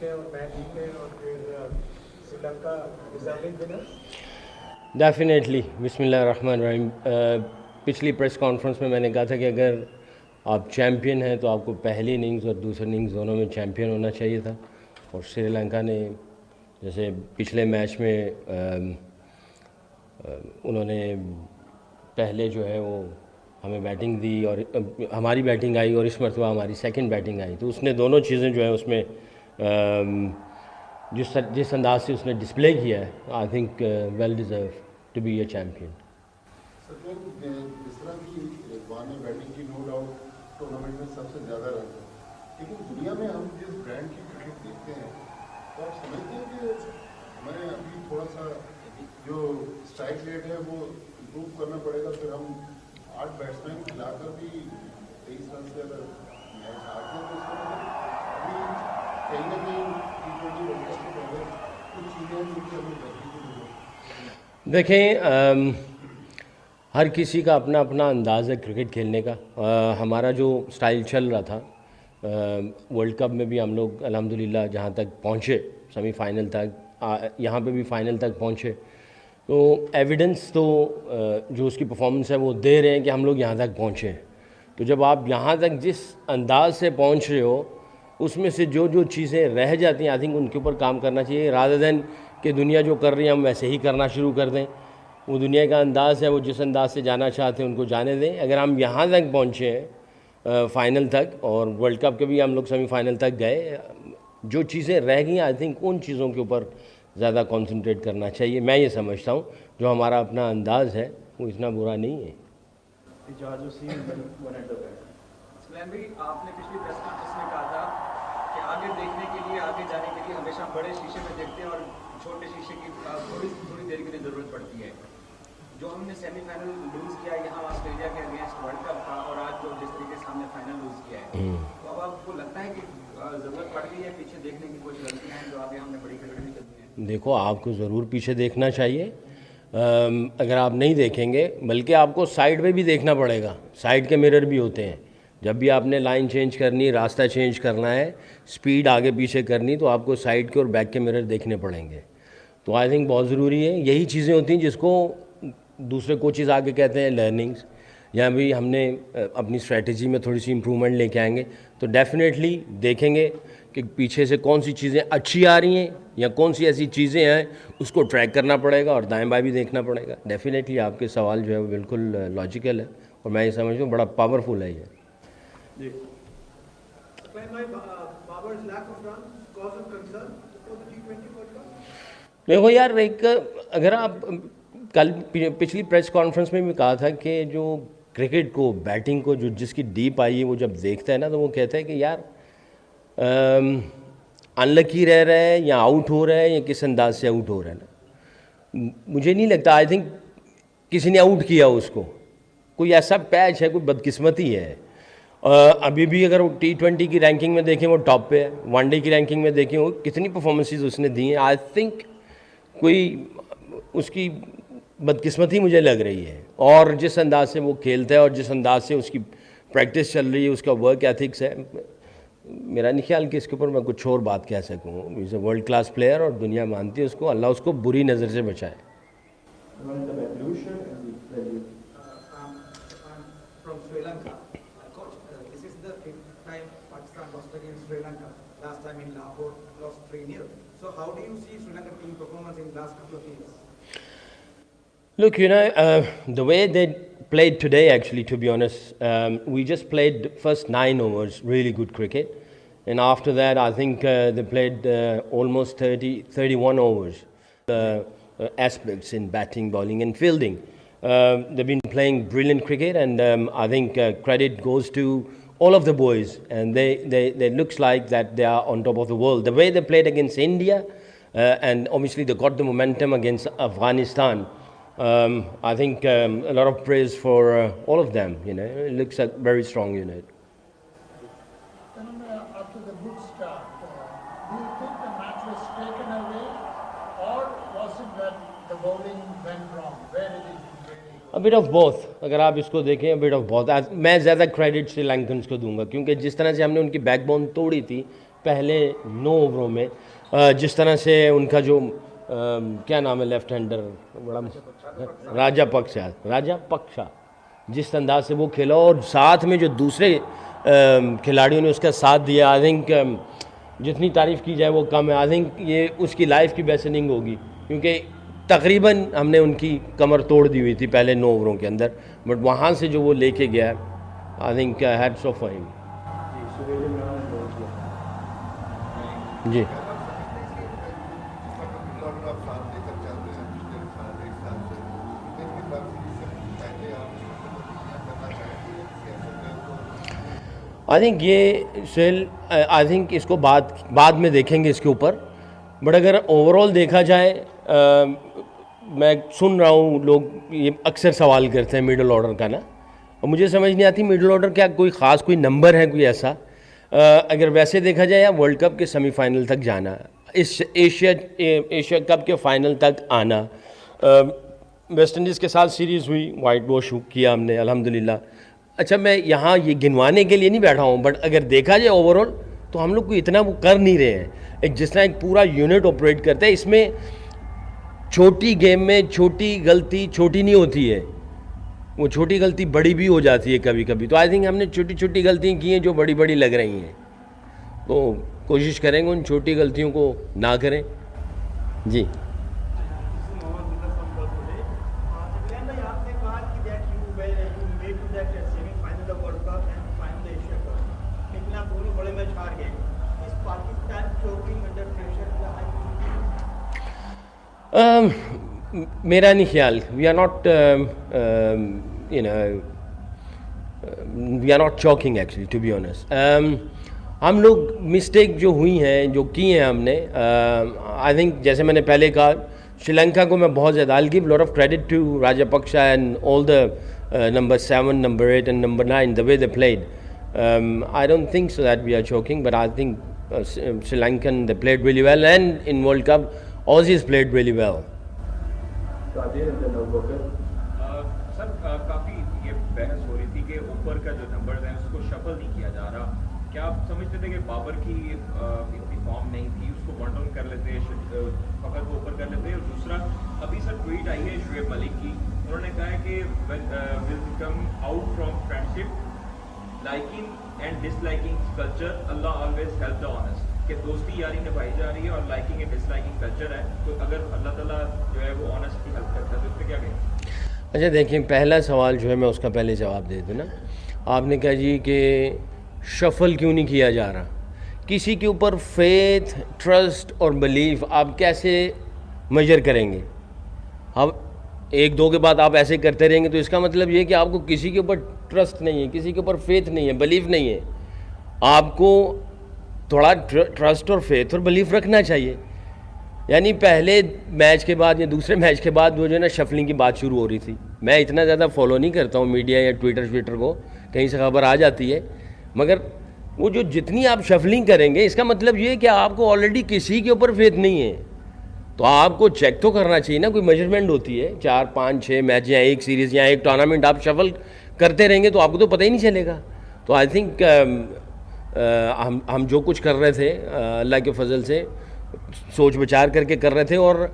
है और मैच जीते और फिर श्रीलंका डिजर्विंग विनर? डेफिनेटली। बिस्मिल्लाहिर्रहमानिर्रहीम। पिछली प्रेस कॉन्फ्रेंस में मैंने कहा था कि अगर आप चैम्पियन हैं तो आपको पहली इनिंग्स और दूसरी इनिंग्स दोनों में चैम्पियन होना चाहिए था। और श्रीलंका ने जैसे पिछले मैच में उन्होंने पहले जो है वो हमें बैटिंग दी और हमारी बैटिंग आई और इस मरतबा हमारी सेकंड बैटिंग आई, तो उसने दोनों चीज़ें जो है उसमें जिस अंदाज से उसने डिस्प्ले किया है, I think well deserve to be a champion. जिस तरह की इरफान ने बैटिंग की, नो डाउट टूर्नामेंट में सबसे ज़्यादा रन है, लेकिन दुनिया में हम जिस ब्रांड की क्रिकेट देखते हैं तो आप समझते हैं कि हमें अभी थोड़ा सा जो स्ट्राइक रेट है वो इम्प्रूव करना पड़ेगा। फिर हम 8 बैट्समैन खिलाकर भी 23 रन से अगर मैच हारते हैं तो इसका मतलब अभी कहीं ना कहीं T20 वर्ल्ड कप से पहले कुछ चीज़ें हैं जिनकी हमें बेहतरी की जरूरत है। देखें, हर किसी का अपना अपना अंदाज़ है क्रिकेट खेलने का। हमारा जो स्टाइल चल रहा था वर्ल्ड कप में भी हम लोग अल्हम्दुलिल्लाह जहाँ तक पहुँचे सेमीफाइनल तक, यहाँ पे भी फाइनल तक पहुँचे, तो एविडेंस तो जो उसकी परफॉर्मेंस है वो दे रहे हैं कि हम लोग यहाँ तक पहुँचे हैं। तो जब आप यहाँ तक जिस अंदाज से पहुँच रहे हो उसमें से जो जो चीज़ें रह जाती हैं, आई थिंक उनके ऊपर काम करना चाहिए, रादर देन कि दुनिया जो कर रही है हम वैसे ही करना शुरू कर दें। वो दुनिया का अंदाज़ है, वो जिस अंदाज से जाना चाहते हैं उनको जाने दें। अगर हम यहाँ तक पहुँचे हैं फ़ाइनल तक, और वर्ल्ड कप के भी हम लोग सेमीफाइनल तक गए, जो चीज़ें रह गई आई थिंक उन चीज़ों के ऊपर ज़्यादा कंसंट्रेट करना चाहिए। मैं ये समझता हूँ जो हमारा अपना अंदाज़ है वो इतना बुरा नहीं है। आपने पिछली प्रेस कॉन्फ्रेंस में कहा था कि आगे देखने के लिए, आगे जाने के लिए हमेशा बड़े शीशे में देखते हैं और छोटे शीशे की थोड़ी देर के लिए ज़रूरत पड़ती है। जो हमने सेमीफाइनल लूज़ किया यहाँ ऑस्ट्रेलिया के अगेंस्ट वर्ल्ड कप का, और आज जो जिस तरीके से हमने फाइनल लूज़ किया है, तो अब आपको लगता है कि ज़रूरत पड़ गई है पीछे देखने की? कुछ गलतियाँ हैं जो आगे हमने बड़ी क्रिकेट में करनी है? देखो, आपको ज़रूर पीछे देखना चाहिए। अगर आप नहीं देखेंगे, बल्कि आपको साइड में भी देखना पड़ेगा। साइड के मिरर भी होते हैं। जब भी आपने लाइन चेंज करनी, रास्ता चेंज करना है, स्पीड आगे पीछे करनी, तो आपको साइड के और बैक के मिरर देखने पड़ेंगे। तो आई थिंक बहुत ज़रूरी है। यही चीज़ें होती हैं जिसको दूसरे कोचेज़ आगे कहते हैं लर्निंग्स, या भी हमने अपनी स्ट्रेटजी में थोड़ी सी इम्प्रूवमेंट लेके आएंगे तो डेफिनेटली देखेंगे कि पीछे से कौन सी चीज़ें अच्छी आ रही हैं या कौन सी ऐसी चीज़ें हैं, उसको ट्रैक करना पड़ेगा और दाएं बाएं भी देखना पड़ेगा। डेफिनेटली आपके सवाल जो है वो बिल्कुल लॉजिकल है और मैं ये समझता हूँ बड़ा पावरफुल है ये। देखो यार, एक अगर आप कल पिछली प्रेस कॉन्फ्रेंस में भी कहा था कि जो क्रिकेट को, बैटिंग को, जो जिसकी डीप आई है वो जब देखता है ना तो वो कहता है कि यार अनलकी रह रहा है या आउट हो रहा है या किस अंदाज से आउट हो रहा है ना। मुझे नहीं लगता, आई थिंक किसी ने आउट किया उसको, कोई ऐसा पैच है, कोई बदकिस्मती है। अभी भी अगर वो T20 की रैंकिंग में देखें वो टॉप पे है, वनडे की रैंकिंग में देखें वो कितनी परफॉर्मेंसेस उसने दी हैं। आई थिंक कोई उसकी बदकिस्मती मुझे लग रही है। और जिस अंदाज से वो खेलता है और जिस अंदाज से उसकी प्रैक्टिस चल रही है, उसका वर्क एथिक्स है, मेरा नहीं ख्याल कि इसके ऊपर मैं कुछ और बात कह सकूँ। Is a world class player और दुनिया मानती है उसको। अल्लाह उसको बुरी नज़र से बचाए। Last time in Lahore, lost 3-0. So how do you see Sri Lankan team performance in last couple of years? Look, the way they played today, actually, to be honest, we just played first 9 overs, really good cricket. And after that, I think they played almost 31 overs, aspects in batting, bowling and fielding. They've been playing brilliant cricket, and I think credit goes to all of the boys, and they looks like that they are on top of the world. The way they played against India, and obviously they got the momentum against Afghanistan. I think a lot of praise for all of them. It looks like very strong unit. After the good start, do you think the match was taken away, or was it that the bowling went wrong? Where did it really go? A bit of both. अगर आप इसको देखें, a bit of both. मैं ज़्यादा credit श्रीलंकन्स को दूंगा, क्योंकि जिस तरह से हमने उनकी बैकबोन तोड़ी थी, पहले 9 ओवरों में जिस तरह से उनका जो क्या नाम है लेफ्ट हैंडर बड़ा राजापक्षा जिस अंदाज से वो खेला और साथ में जो दूसरे खिलाड़ियों ने उसका साथ दिया, आई थिंक जितनी तारीफ़ की जाए वो कम है। आई थिंक ये उसकी लाइफ की बेस्ट इनिंग होगी क्योंकि तकरीबन हमने उनकी कमर तोड़ दी हुई थी पहले 9 ओवरों के अंदर, बट वहाँ से जो वो लेके गया I think hats off for him. जी आई थिंक ये सेल आई थिंक इसको बाद में देखेंगे इसके ऊपर, बट अगर ओवरऑल देखा जाए मैं सुन रहा हूँ लोग ये अक्सर सवाल करते हैं मिडिल ऑर्डर का ना, और मुझे समझ नहीं आती मिडिल ऑर्डर क्या कोई ख़ास कोई नंबर है कोई ऐसा। अगर वैसे देखा जाए या वर्ल्ड कप के सेमीफाइनल तक जाना, इस एशिया कप के फाइनल तक आना, वेस्ट इंडीज़ के साथ सीरीज़ हुई, वाइट वॉश किया हमने अल्हम्दुलिल्लाह। अच्छा मैं यहाँ ये गिनवाने के लिए नहीं बैठा हूँ, बट अगर देखा जाए ओवरऑल तो हम लोग को इतना वो कर नहीं रहे हैं। एक जिस तरह एक पूरा यूनिट ऑपरेट करता है, इसमें छोटी गेम में छोटी गलती छोटी नहीं होती है, वो छोटी गलती बड़ी भी हो जाती है कभी कभी। तो आई थिंक हमने छोटी छोटी गलतियाँ की हैं जो बड़ी बड़ी लग रही हैं, तो कोशिश करेंगे उन छोटी गलतियों को ना करें। जी मेरा नहीं ख्याल, we are not you know we are not choking actually to be honest. हम लोग मिस्टेक जो हुई हैं जो की हैं हमने, आई थिंक जैसे मैंने पहले कहा श्रीलंका को मैं बहुत ज़्यादा I give lot of credit to Rajapaksa and all the number 7, number 8 and number 9 the way they played. I don't think so that we are choking, but I think Sri Lankan they played really well, and in World Cup Aussies played really well. Sir काफ़ी ये बहस हो रही थी कि ऊपर का जो नंबर्स हैं उसको शफल नहीं किया जा रहा, क्या आप समझते थे कि बाबर की इतनी फॉर्म नहीं थी, उसको वन डाउन कर लेते, फखर को ऊपर कर लेते? और दूसरा अभी सर ट्वीट आई है शुएब मलिक की, उन्होंने कहा है कि will come out from friendship liking and disliking culture, Allah always help the honest, कि दोस्ती यारी निभाई जा रही है और लाइकिंग एंड डिसलाइकिंग कल्चर है, तो अगर अल्लाह ताला जो है वो ऑनेस्ट की हेल्प करता है तो उस पर क्या कहें? अच्छा देखिए, पहला सवाल जो है मैं उसका पहले जवाब दे दूँ ना। आपने कहा जी कि शफल क्यों नहीं किया जा रहा, किसी के ऊपर फेथ, ट्रस्ट और बिलीफ आप कैसे मेजर करेंगे? अब एक दो के बाद आप ऐसे करते रहेंगे तो इसका मतलब ये कि आपको किसी के ऊपर ट्रस्ट नहीं है, किसी के ऊपर फेथ नहीं है, बिलीफ नहीं है। आपको थोड़ा ट्रस्ट और फेथ और बिलीफ रखना चाहिए। यानी पहले मैच के बाद या दूसरे मैच के बाद वो जो है ना शफलिंग की बात शुरू हो रही थी। मैं इतना ज़्यादा फॉलो नहीं करता हूँ मीडिया या ट्विटर को, कहीं से खबर आ जाती है, मगर वो जो जितनी आप शफलिंग करेंगे इसका मतलब ये है कि आपको ऑलरेडी किसी के ऊपर फेथ नहीं है। तो आपको चेक तो करना चाहिए ना, कोई मेजरमेंट होती है, 4, 5, 6 मैच या एक सीरीज़ या एक टूर्नामेंट आप शफल करते रहेंगे तो आपको तो पता ही नहीं चलेगा। तो आई थिंक हम जो कुछ कर रहे थे अल्लाह के फजल से सोच विचार करके कर रहे थे, और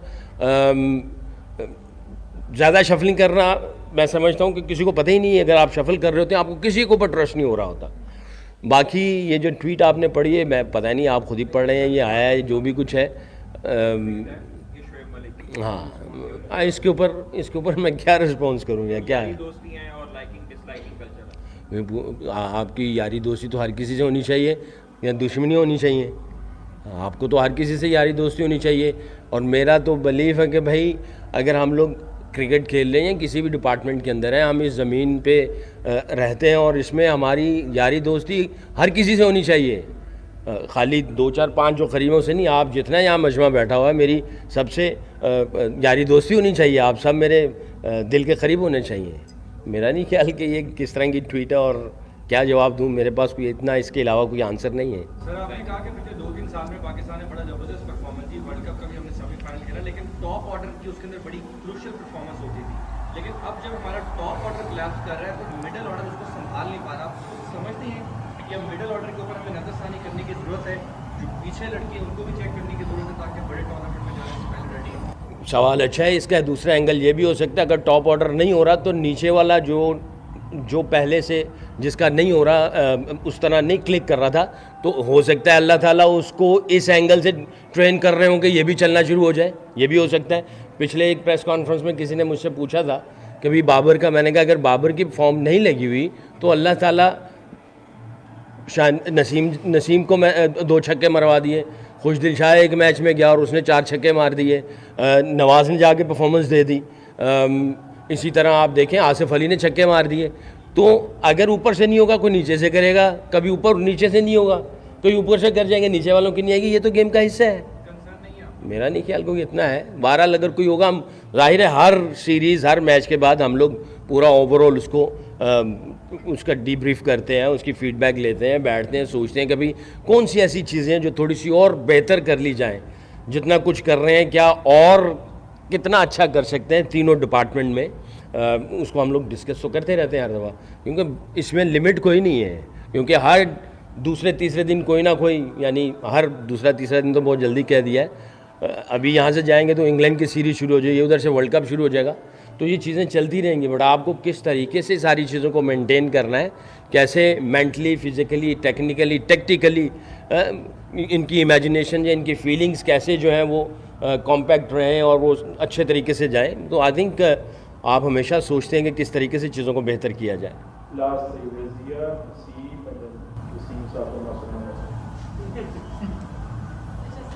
ज़्यादा शफलिंग करना मैं समझता हूँ कि किसी को पता ही नहीं है। अगर आप शफल कर रहे होते हैं आपको किसी के ऊपर ट्रस्ट नहीं हो रहा होता। बाकी ये जो ट्वीट आपने पढ़ी है, मैं पता नहीं आप खुद ही पढ़ रहे हैं, ये आया है जो भी कुछ है। हाँ, इसके ऊपर मैं क्या रिस्पॉन्स करूँ या क्या है? आपकी यारी दोस्ती तो हर किसी से होनी चाहिए या दुश्मनी होनी चाहिए? आपको तो हर किसी से यारी दोस्ती होनी चाहिए। और मेरा तो बिलीफ है कि भाई अगर हम लोग क्रिकेट खेल रहे हैं, किसी भी डिपार्टमेंट के अंदर हैं, हम इस ज़मीन पे रहते हैं और इसमें हमारी यारी दोस्ती हर किसी से होनी चाहिए, खाली 2, 4, 5 जो करीबों से नहीं। आप जितना यहाँ मजमा बैठा हुआ है, मेरी सबसे यारी दोस्ती होनी चाहिए, आप सब मेरे दिल के करीब होने चाहिए। मेरा नहीं ख्याल कि ये किस तरह की ट्वीट है और क्या जवाब दूँ, मेरे पास कोई इतना इसके अलावा कोई आंसर नहीं है। सर आपने कहा कि पिछले 2-3 साल में पाकिस्तान ने बड़ा ज़बरदस्त परफॉर्मेंस दी, वर्ल्ड कप का भी हमने सेमीफाइनल खेला, लेकिन टॉप ऑर्डर की उसके अंदर बड़ी क्रूशियल परफॉर्मेंस होती थी। लेकिन अब जब हमारा टॉप ऑर्डर कोलैप्स कर रहा है तो मिडिल ऑर्डर उसको संभाल नहीं पा रहा। आप समझते हैं कि अब मिडिल ऑर्डर के ऊपर हमें नजरसानी करने की ज़रूरत है जो पीछे लड़के हैं उनको भी चेक करने की जरूरत है ताकि बड़े टूर्नामेंट में जाने से पहले रेडी हो। सवाल अच्छा है। इसका दूसरा एंगल ये भी हो सकता है, अगर टॉप ऑर्डर नहीं हो रहा तो नीचे वाला जो पहले से जिसका नहीं हो रहा उस तरह नहीं क्लिक कर रहा था, तो हो सकता है अल्लाह ताला उसको इस एंगल से ट्रेन कर रहे हों कि ये भी चलना शुरू हो जाए, ये भी हो सकता है। पिछले एक प्रेस कॉन्फ्रेंस में किसी ने मुझसे पूछा था कि भाई बाबर का, मैंने कहा अगर बाबर की फॉर्म नहीं लगी हुई तो अल्लाह ताला नसीम को 2 छक्के मरवा दिए, खुशदिल शाह एक मैच में गया और उसने 4 छक्के मार दिए, नवाज़ ने जाके परफॉर्मेंस दे दी, इसी तरह आप देखें आसिफ अली ने छक्के मार दिए। तो अगर ऊपर से नहीं होगा कोई नीचे से करेगा, कभी ऊपर नीचे से नहीं होगा तो ये ऊपर से कर जाएंगे, नीचे वालों की नहीं आएगी। ये तो गेम का हिस्सा है, मेरा नहीं ख्याल कोई इतना है। बहरहाल अगर कोई होगा, हम जाहिर है हर सीरीज़ हर मैच के बाद हम लोग पूरा ओवरऑल उसका डीब्रीफ करते हैं, उसकी फीडबैक लेते हैं, बैठते हैं, सोचते हैं कभी कौन सी ऐसी चीज़ें हैं जो थोड़ी सी और बेहतर कर ली जाएं, जितना कुछ कर रहे हैं क्या और कितना अच्छा कर सकते हैं तीनों डिपार्टमेंट में। उसको हम लोग डिस्कस तो करते रहते हैं हर दफ़ा, क्योंकि इसमें लिमिट कोई नहीं है, क्योंकि हर दूसरे तीसरे दिन कोई ना कोई, यानी हर दूसरा तीसरा दिन तो बहुत जल्दी कह दिया है, अभी यहाँ से जाएंगे तो इंग्लैंड की सीरीज़ शुरू हो जाएगी, उधर से वर्ल्ड कप शुरू हो जाएगा, तो ये चीज़ें चलती रहेंगी। बट आपको किस तरीके से सारी चीज़ों को मेंटेन करना है, कैसे मेंटली, फिज़िकली, टेक्निकली, टैक्टिकली इनकी इमेजिनेशन या इनकी फीलिंग्स कैसे जो है वो कॉम्पैक्ट रहें और वो अच्छे तरीके से जाएं। तो आई थिंक आप हमेशा सोचते हैं कि किस तरीके से चीज़ों को बेहतर किया जाए। Last three Brazil, Recife, and then the teams are from Barcelona.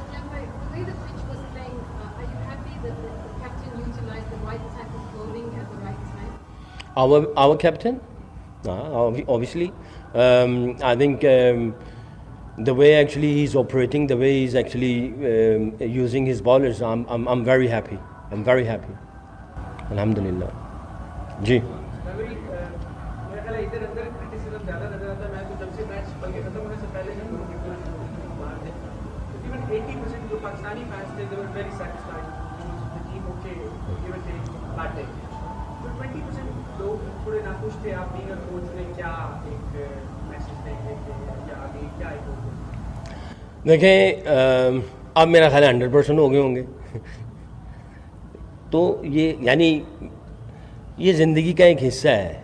The way the pitch was playing, are you happy that the captain utilized the right type of clothing at the right time? Our captain, obviously, I think the way actually he's operating, the way he's actually using his bowlers, I'm very happy. I'm very happy. Alhamdulillah. जी मेरा ख्याल है इधर अंदर criticism ज़्यादा नजर आता है। मैं तो जब से मैच बल्कि खत्म होने से पहले ही दोनों की बाहर थे, तकरीबन 80% जो पाकिस्तानी फैंस थे they were very satisfied, the team okay, give and take, bad day, तो 20% लोग थोड़े नाखुश थे। आप बीइंग अ कोच ने क्या एक मैसेज देंगे या आगे क्या एक देखें, अब मेरा ख्याल 100% हो गए होंगे तो ये यानी ये ज़िंदगी का एक हिस्सा है,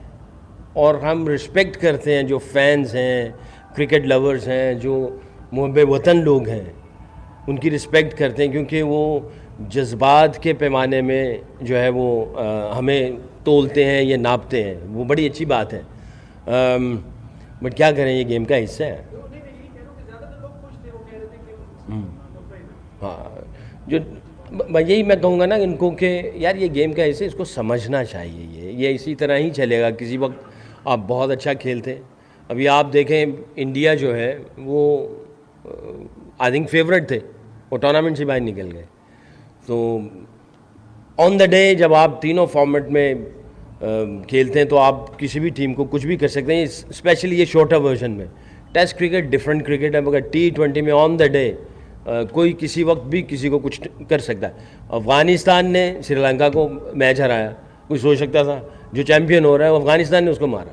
और हम रिस्पेक्ट करते हैं जो फैंस हैं, क्रिकेट लवर्स हैं, जो मुहब्बे वतन लोग हैं, उनकी रिस्पेक्ट करते हैं, क्योंकि वो जज्बात के पैमाने में जो है वो हमें तोलते हैं या नापते हैं, वो बड़ी अच्छी बात है। बट क्या करें, ये गेम का हिस्सा है। हाँ, जो यही मैं कहूँगा ना इनको कि यार ये गेम का हिस्सा, इसको समझना चाहिए। ये इसी तरह ही चलेगा। किसी वक्त आप बहुत अच्छा खेलते, अभी आप देखें इंडिया जो है वो आई थिंक फेवरेट थे, वो टूर्नामेंट से बाहर निकल गए। तो ऑन द डे जब आप तीनों फॉर्मेट में खेलते हैं तो आप किसी भी टीम को कुछ भी कर सकते हैं, स्पेशली ये शॉर्टर वर्जन में। टेस्ट क्रिकेट डिफरेंट क्रिकेट है, मगर T20 में ऑन द डे कोई किसी वक्त भी किसी को कुछ कर सकता है। अफ़गानिस्तान ने श्रीलंका को मैच हराया, कोई सोच सकता था? जो चैम्पियन हो रहा है वो अफ़गानिस्तान ने उसको मारा।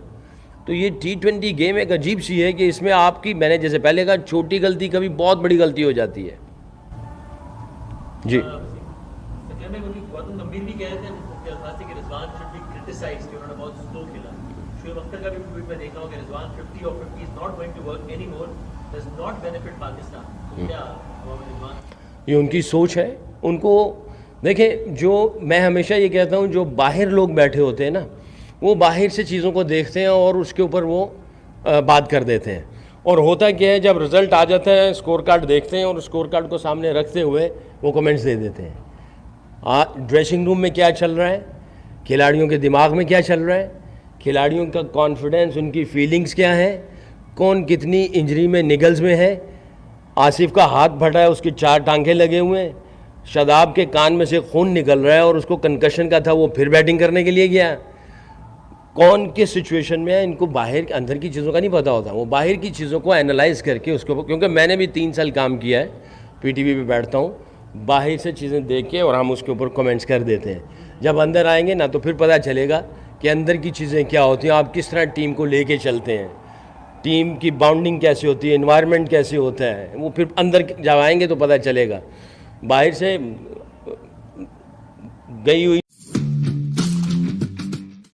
तो ये T20 गेम एक अजीब सी है कि इसमें आपकी, मैंने जैसे पहले कहा, छोटी गलती कभी बहुत बड़ी गलती हो जाती है। जी गौतम गंभीर भी कह रहे थे कि रिजवान शुड बी क्रिटिसाइज्ड कि उन्होंने बहुत स्लो खेला। शुएब अख्तर का भी ट्वीट में देखा हो कि रिजवान 50 और 50 is not going to work anymore, does not benefit Pakistan. क्या ये उनकी सोच है। उनको देखें, जो मैं हमेशा ये कहता हूँ, जो बाहर लोग बैठे होते हैं ना, वो बाहर से चीज़ों को देखते हैं और उसके ऊपर वो बात कर देते हैं। और होता क्या है, जब रिज़ल्ट आ जाता है, स्कोर कार्ड देखते हैं और स्कोर कार्ड को सामने रखते हुए वो कमेंट्स दे देते हैं। ड्रेसिंग रूम में क्या चल रहा है, खिलाड़ियों के दिमाग में क्या चल रहा है, खिलाड़ियों का कॉन्फिडेंस, उनकी फीलिंग्स क्या है, कौन कितनी इंजरी में, निगल्स में है। आसिफ का हाथ फटा है, उसके 4 टांके लगे हुए हैं, शादाब के कान में से खून निकल रहा है और उसको कंकशन का था, वो फिर बैटिंग करने के लिए गया। कौन किस सिचुएशन में है, इनको बाहर अंदर की चीज़ों का नहीं पता होता। वो बाहर की चीज़ों को एनालाइज करके उसको, क्योंकि मैंने भी 3 साल काम किया है, PTV पे बैठता हूँ, बाहर से चीज़ें देख के और हम उसके ऊपर कमेंट्स कर देते हैं। जब अंदर आएंगे ना तो फिर पता चलेगा कि अंदर की चीज़ें क्या होती हैं, आप किस तरह टीम को लेके चलते हैं। टीम की बाउंडिंग कैसे होती है, इन्वायरमेंट कैसे होता है, वो फिर अंदर जब आएंगे तो पता चलेगा। बाहर से गई हुई